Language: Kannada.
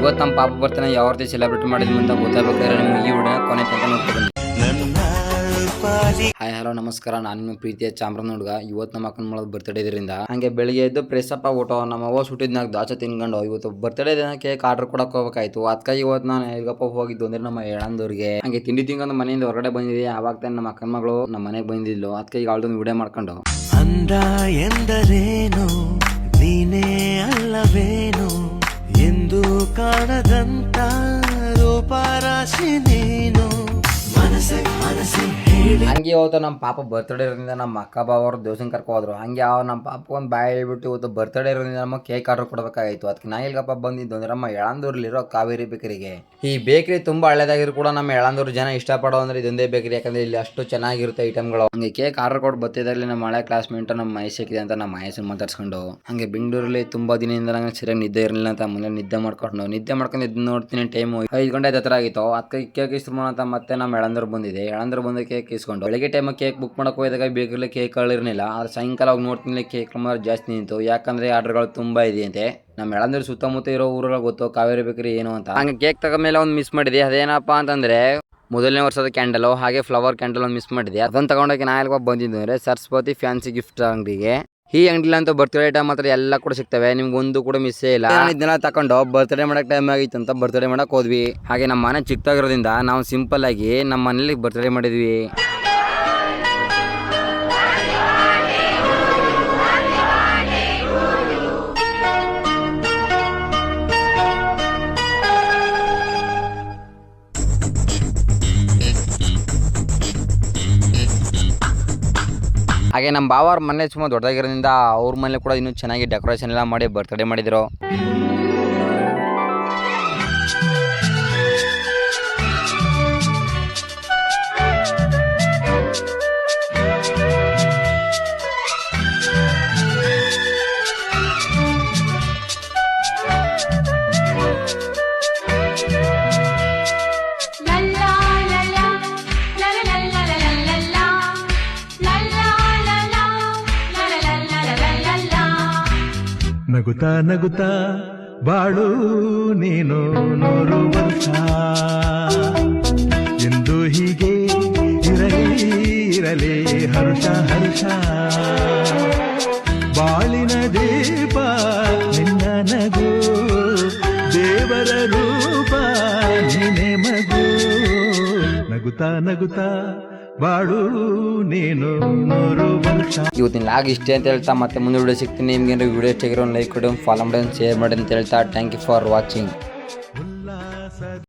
ಇವತ್ತು ನಮ್ಮ ಪಾಪ ಬರ್ತಾನೆ ಯಾವ ರೀತಿ ಸೆಲೆಬ್ರೇಟ್ ಮಾಡಿದ್ವಿ ಅಂತ ಗೊತ್ತಾಗಬೇಕಾದ್ರೆ ನಿಮ್ಗೆ ಈ ವಿಡಿಯೋನ ಕೊನೆ ತನಕ ನೋಡ್ಕೊಂಡು ಹಾಯ್ ಹಲೋ ನಮಸ್ಕಾರ, ನಾನು ನಿಮ್ಮ ಪ್ರೀತಿಯ ಚಾಮ್ರನ್ ಹುಡುಗ. ಇವತ್ತು ನಮ್ಮ ಅಕ್ಕನ ಮಾಡೋದು ಬರ್ತಡೇ ಇದರಿಂದ ಹಂಗೆ ಬೆಳಿಗ್ಗೆ ಎದ್ದು ಫ್ರೆಶ್ ಅಪ್ ಆಗ್ಬಿಟ್ಟು ನಮ್ಮ ಅವ್ವ ಸುಟ್ಟಿದ್ನಾಗ ದಾಚ ತಿನ್ಕೊಂಡು ಇವತ್ತು ಬರ್ತಡೇ ದಿನ ಕೇಕ್ ಆರ್ಡರ್ ಕೊಡಕ್ ಹೋಗ್ಬೇಕಾಯ್ತು. ಅದಕ್ಕಾಗಿ ಇವತ್ತು ನಾನು ಎಲ್ಗಪ್ಪ ಹೋಗಿದ್ದು ಅಂದ್ರೆ ನಮ್ಮ ಎಳಂದವ್ರಿಗೆ ಹಂಗೆ ತಿಂಡಿ ತಿನ್ಕೊಂಡು ಮನೆಯಿಂದ ಹೊರಗಡೆ ಬಂದಿದ್ದೆ. ಆವಾಗ ತಾನೆ ನಮ್ಮ ಅಕ್ಕನ ಮಗಳು ನಮ್ಮ ಮನೆಗೆ ಬಂದಿದ್ಲು. ಅದಕ್ಕೆ ಈಗ ಅವಳದೊಂದು ವಿಡಿಯೋ ಮಾಡ್ಕೊಂಡು ಅಂದ ಎಂದರೇನು ನೀನೇ ಅಲ್ಲವೇನು ಎಂದು ಕಾಣದಂತ ರೂಪರಾಶಿ ನೀನು ಮನಸ್ಸೆ ಮನಸ್ಸೆ ಹಂಗೆ ಇವತ್ತು ನಮ್ಮ ಪಾಪ ಬರ್ತಡೇ ಇರೋದ್ರಿಂದ ನಮ್ಮ ಅಕ್ಕ ಬಾವ ಅವರು ದೇವಸ್ಥಾನ ಕರ್ಕೊ ಹೋದ್ರು. ಹಂಗೆ ನಮ್ಮ ಪಾಪ ಒಂದು ಬಾಯಿ ಹೇಳ್ಬಿಟ್ಟು ಇವತ್ತು ಬರ್ತಡೇ ಇರೋದ್ರಿಂದ ನಮ್ಮ ಕೇಕ್ ಆರ್ಡರ್ ಕೊಡಬೇಕಾಗಿತ್ತು. ಅದಕ್ಕೆ ನಾ ಇಲ್ಗಪ್ಪ ಬಂದಿದ್ದು ಅಂದ್ರೆ ನಮ್ಮ ಎಳಂದೂರ್ಲಿರೋ ಕಾವೇರಿ ಬೇಕರಿಗೆ. ಈ ಬೇಕರಿ ತುಂಬಾ ಹಳೆದಾಗಿರು ಕೂಡ ನಮ್ಮ ಎಳಂದೂರು ಜನ ಇಷ್ಟಪಡೋ ಅಂದ್ರೆ ಇದೊಂದೇ ಬೇಕರಿ, ಯಾಕಂದ್ರೆ ಇಲ್ಲಿ ಅಷ್ಟು ಚೆನ್ನಾಗಿರುತ್ತೆ ಐಟಮ್ಗಳು. ಹಂಗೆ ಕೇಕ್ ಆರ್ಡರ್ ಕೊಟ್ಟು ಬರ್ತಿದ್ದಾಗಲಿ ನಮ್ಮ ಹಳೆ ಕ್ಲಾಸ್ಮೇಟ್ ನಮ್ಮ ಮಹೇಶ್ ಇದೆ ಅಂತ ನಮ್ಮ ಮಹೇಶ್ ಮಾತಾಡ್ಸ್ಕೊಂಡು ಹಂಗೆ ಬೆಂಗಳೂರಲ್ಲಿ ತುಂಬಾ ದಿನದಿಂದ ನಂಗೆ ಸರಿಯಾಗಿ ನಿದ್ದೆ ಇರಲಿಲ್ಲ ಅಂತ ಮನೇಲಿ ನಿದ್ದೆ ಮಾಡ್ಕೊಂಡು ಎದ್ದು ನೋಡ್ತೀನಿ ಟೈಮ್ 5 ಗಂಟೆ ಹತ್ರ ಆಗಿತ್ತು. ಅದಕ್ಕೆ ಕೇಕ್ ಇಸ್ರು ಅಂತ ಮತ್ತೆ ನಮ್ಮ ಎಳಂದೂರು ಬಂದಿದೆ. ಎಳಂದೂರು ಬಂದ ಕೇಕ್ ಇಸ್ಕೊಂಡು ಬೆಳಗ್ಗೆ ಟೈಮ್ ಕೇಕ್ ಬುಕ್ ಮಾಡಕ್ ಹೋದಾಗ ಬೇಕಲ್ಲಿ ಕೇಕ್ ಇರಲಿಲ್ಲ. ಆದ್ರೆ ಸಾಯಂಕಾಲ ಹೋಗಿ ನೋಡ್ತೀನಿ ಕೇಕ್ ಜಾಸ್ತಿ ನಿಂತು, ಯಾಕಂದ್ರೆ ಆರ್ಡರ್ಗಳು ತುಂಬಾ ಇದೆಯಂತೆ. ನಮ್ಮ ಎಳಂದೂರು ಸುತ್ತಮುತ್ತ ಇರೋ ಊರುಗಳು ಗೊತ್ತು ಕಾವೇರಿ ಬೇಕರಿ ಏನು ಅಂತ. ಹಂಗೆ ಕೇಕ್ ತಗೊಂಡ್ಮೇಲೆ ಒಂದು ಮಿಸ್ ಮಾಡಿದೆ. ಅದೇನಪ್ಪ ಅಂತಂದ್ರೆ ಮೊದಲನೇ ವರ್ಷದ ಕ್ಯಾಂಡಲ್ ಹಾಗೆ ಫ್ಲವರ್ ಕ್ಯಾಂಡಲ್ ಒಂದು ಮಿಸ್ ಮಾಡಿದೆ. ಅದನ್ನ ತಗೊಂಡೋಗಿ ನಾ ಎಲ್ಗ ಬಂದಿದ್ದು ಅಂದ್ರೆ ಸರಸ್ವತಿ ಫ್ಯಾನ್ಸಿ ಗಿಫ್ಟ್ ಅಂಗಡಿಗೆ. ಈ ಅಂಗಡಿಲಿ ಅಂತೂ ಬರ್ತ್ಡೇ ಐಟಮ್ ಮಾತ್ರ ಎಲ್ಲ ಕೂಡ ಸಿಗ್ತವೆ, ನಿಮ್ಗೆ ಒಂದು ಕೂಡ ಮಿಸ್ಸೇ ಇಲ್ಲ. ಇದನ್ನೆಲ್ಲ ತಕೊಂಡು ಬರ್ತ್ಡೇ ಮಾಡಕ್ ಟೈಮ್ ಆಗಿತ್ತು ಅಂತ ಬರ್ತ್ಡೇ ಮಾಡಕ್ ಹೋದ್ವಿ. ಹಾಗೆ ನಮ್ಮ ಮನೆ ಚಿಕ್ಕದಾಗಿರೋದ್ರಿಂದ ನಾವು ಸಿಂಪಲ್ ಆಗಿ ನಮ್ಮ ಮನೇಲಿ ಬರ್ತ್ಡೇ ಮಾಡಿದ್ವಿ. ಹಾಗೆ ನಮ್ಮ ಬಾವ ಅವ್ರ ಮನೆ ಸುಮಾರು ದೊಡ್ಡದಾಗಿರೋದ್ರಿಂದ ಅವ್ರ ಮನೇಲಿ ಕೂಡ ಇನ್ನೂ ಚೆನ್ನಾಗಿ ಡೆಕೋರೇಷನ್ ಎಲ್ಲ ಮಾಡಿ ಬರ್ತ್ಡೇ ಮಾಡಿದ್ರು. ನಗುತ್ತಾ ನಗುತ್ತಾ ಬಾಳು ನೀನು 100 ವರ್ಷ ಎಂದು ಹೀಗೆ ಇರಲಿ ಹರುಷ ಹರುಷ. ಬಾಳಿನ ದೀಪ ನಿನ್ನ ನಗು, ದೇವರ ರೂಪ ನಿನ್ನೆ ಮಗು. ನಗುತ್ತಾ ನಗುತ್ತಾ ಬಾಳು ನೀನು 100 ವರ್ಷ. ಇವತ್ತಿನ ಲಾಗ್ ಇಷ್ಟೇ ಅಂತ ಹೇಳ್ತಾ ಮತ್ತೆ ಮುಂದೆ ವಿಡಿಯೋ ಸಿಗ್ತೀನಿ. ನಿಮ್ಗೆ ವಿಡಿಯೋ ಇಷ್ಟ ಆಗಿರೋ ಲೈಕ್ ಕೊಡಿ, ಫಾಲೋ ಮಾಡಿ, ಶೇರ್ ಮಾಡಿ ಅಂತ ಹೇಳ್ತಾ ಥ್ಯಾಂಕ್ ಯು ಫಾರ್ ವಾಚಿಂಗ್.